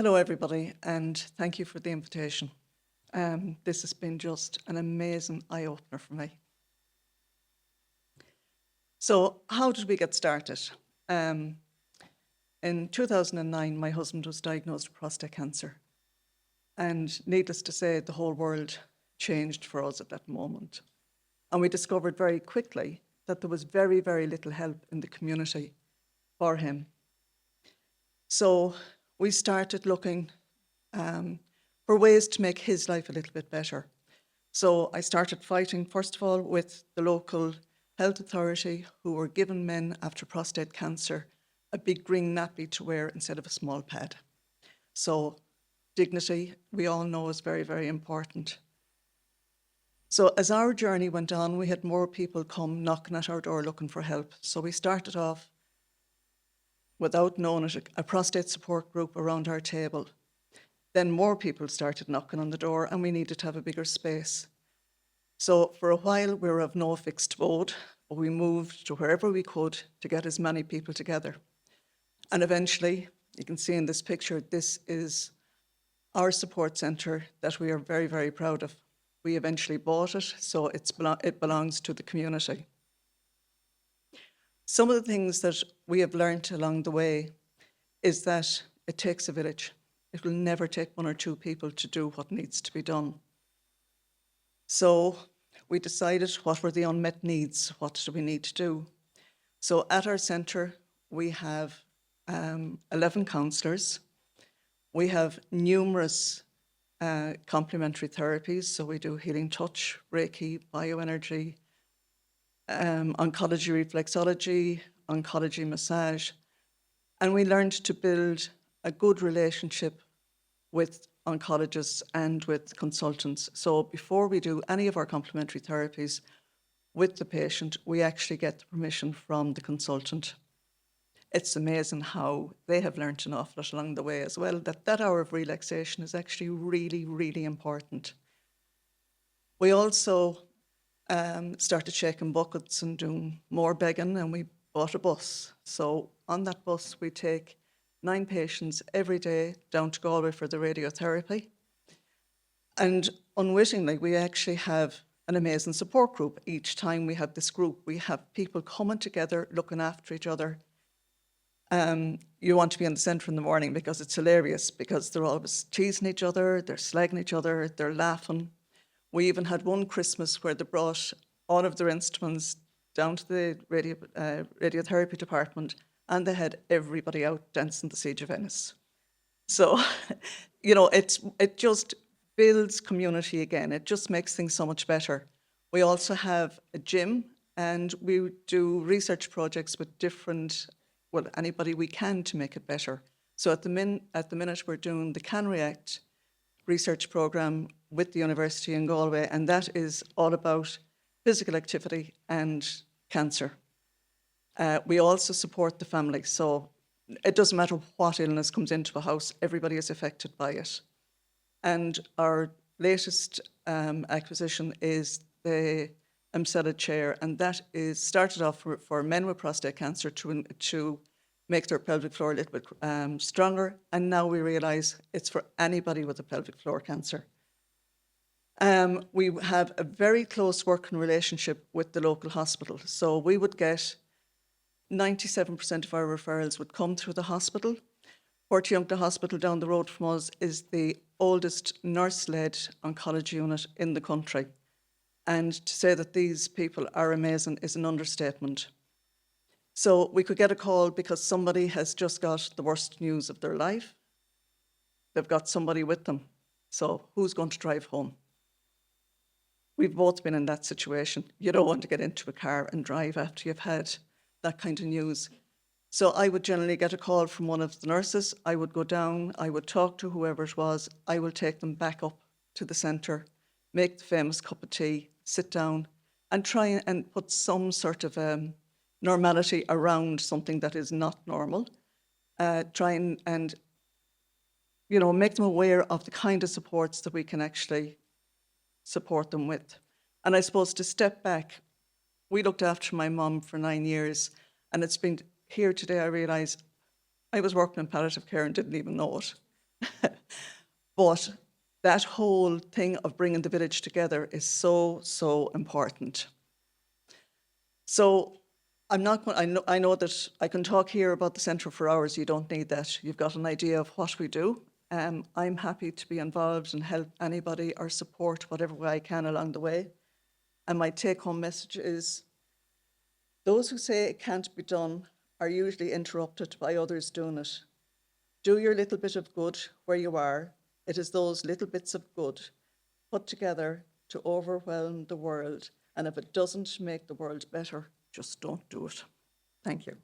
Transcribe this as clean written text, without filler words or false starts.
Hello, everybody, and thank you for the invitation. This has been just an amazing eye-opener for me. So how did we get started? In 2009, my husband was diagnosed with prostate cancer. And needless to say, the whole world changed for us at that moment. And we discovered very quickly that there was very, very little help in the community for him. So we started looking for ways to make his life a little bit better. So I started fighting, first of all, with the local health authority, who were giving men after prostate cancer a big green nappy to wear instead of a small pad. So dignity, we all know, is very, very important. So as our journey went on, we had more people come knocking at our door looking for help. So we started off, without knowing it, a prostate support group around our table. Then more people started knocking on the door and we needed to have a bigger space. So for a while we were of no fixed abode, but we moved to wherever we could to get as many people together. And eventually, you can see in this picture, this is our support centre that we are very, very proud of. We eventually bought it, so it belongs to the community. Some of the things that we have learned along the way is that it takes a village. It will never take one or two people to do what needs to be done. So we decided, what were the unmet needs? What do we need to do? So at our centre, we have 11 counsellors. We have numerous complementary therapies. So we do healing touch, Reiki, bioenergy, oncology reflexology, oncology massage. And we learned to build a good relationship with oncologists and with consultants. So before we do any of our complementary therapies with the patient, we actually get the permission from the consultant. It's amazing how they have learned an awful lot along the way as well, that hour of relaxation is actually really, really important. We also started shaking buckets and doing more begging, and we bought a bus. So on that bus, we take 9 patients every day down to Galway for the radiotherapy. And unwittingly, we actually have an amazing support group. Each time we have this group, we have people coming together, looking after each other. You want to be in the centre in the morning because it's hilarious, because they're always teasing each other, they're slagging each other, they're laughing. We even had one Christmas where they brought all of their instruments down to the radiotherapy department, and they had everybody out dancing the Siege of Venice. So, it just builds community again. It just makes things so much better. We also have a gym, and we do research projects with anybody we can to make it better. So at the minute, we're doing the Can React research programme with the University in Galway, and that is all about physical activity and cancer. We also support the family, so it doesn't matter what illness comes into a house, everybody is affected by it. And our latest acquisition is the Emsella chair, and that is started off for men with prostate cancer to make their pelvic floor a little bit stronger, and now we realise it's for anybody with a pelvic floor cancer. We have a very close working relationship with the local hospital, so we would get 97% of our referrals would come through the hospital. Portiuncula Hospital down the road from us is the oldest nurse-led oncology unit in the country. And to say that these people are amazing is an understatement. So we could get a call because somebody has just got the worst news of their life. They've got somebody with them. So who's going to drive home? We've both been in that situation. You don't want to get into a car and drive after you've had that kind of news. So I would generally get a call from one of the nurses. I would go down, I would talk to whoever it was. I will take them back up to the centre, make the famous cup of tea, sit down and try and put some sort of normality around something that is not normal. Try and make them aware of the kind of supports that we can actually support them with. And I suppose to step back, we looked after my mum for 9 years, and it's been here today I realise I was working in palliative care and didn't even know it. But that whole thing of bringing the village together is so, so important. So I'm not going, I know that I can talk here about the Centre for hours. You don't need that. You've got an idea of what we do. I'm happy to be involved and help anybody or support whatever way I can along the way. And my take-home message is, those who say it can't be done are usually interrupted by others doing it. Do your little bit of good where you are. It is those little bits of good put together to overwhelm the world. And if it doesn't make the world better, just don't do it. Thank you.